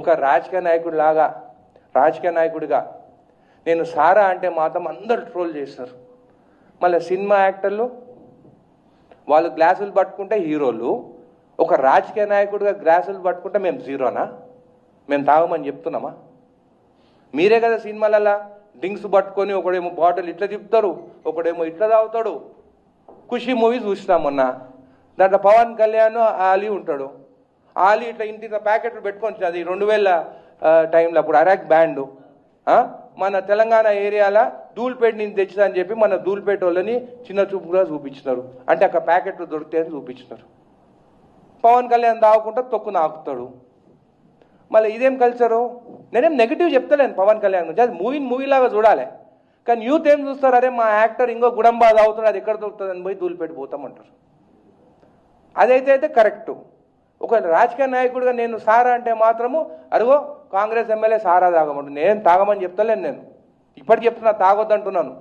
ఒక రాజకీయ నాయకుడిగా నేను సారా అంటే మాత్రం అందరూ ట్రోల్ చేస్తారు. మళ్ళీ సినిమా యాక్టర్లు వాళ్ళు గ్లాసులు పట్టుకుంటే హీరోలు, ఒక రాజకీయ నాయకుడిగా గ్లాసులు పట్టుకుంటే మేము జీరోనా? మేము తాగమని చెప్తున్నామా? మీరే కదా సినిమాలల్లా డ్రింక్స్ పట్టుకొని ఒకడేమో బాటిల్ ఇట్లా తిప్పుతారు, ఒకడేమో ఇట్లా తాగుతాడు. ఖుషి మూవీ చూసినాం మొన్న, దాంట్లో పవన్ కళ్యాణ్ ఆలీ ఉంటాడు. ఆలీ ఇట్లా ఇంటి ప్యాకెట్లు పెట్టుకొని, అది 2000 టైంలో అప్పుడు అరాక్ బ్యాండ్ మన తెలంగాణ ఏరియాలో ధూల్పేట నుంచి తెచ్చిందని చెప్పి మన ధూల్పేట వాళ్ళని చిన్న చూపుగా చూపించినారు. అంటే అక్కడ ప్యాకెట్లు దొరుకుతాయని చూపించినారు. పవన్ కళ్యాణ్ తాగుకుంటా తొక్కు నాకుతాడు. మళ్ళీ ఇదేం కల్చరు? నేనేం నెగిటివ్ చెప్తలేను పవన్ కళ్యాణ్ గురించి, అది మూవీలాగా చూడాలి. కానీ యూత్ ఏం చూస్తారు, అరే మా యాక్టర్ ఇంకో గుడంబా తాగుతాడు, అది ఎక్కడ దొరుకుతుంది అని పోయి ధూల్పేట పోతామంటారు. అదైతే కరెక్టు. ఒక రాజకీయ నాయకుడిగా నేను సారా అంటే మాత్రము అరుగో కాంగ్రెస్ ఎమ్మెల్యే సారా తాగమంటు, నేను తాగమని చెప్తలేను. నేను ఇప్పటికి చెప్తున్నా తాగొద్దంటున్నాను.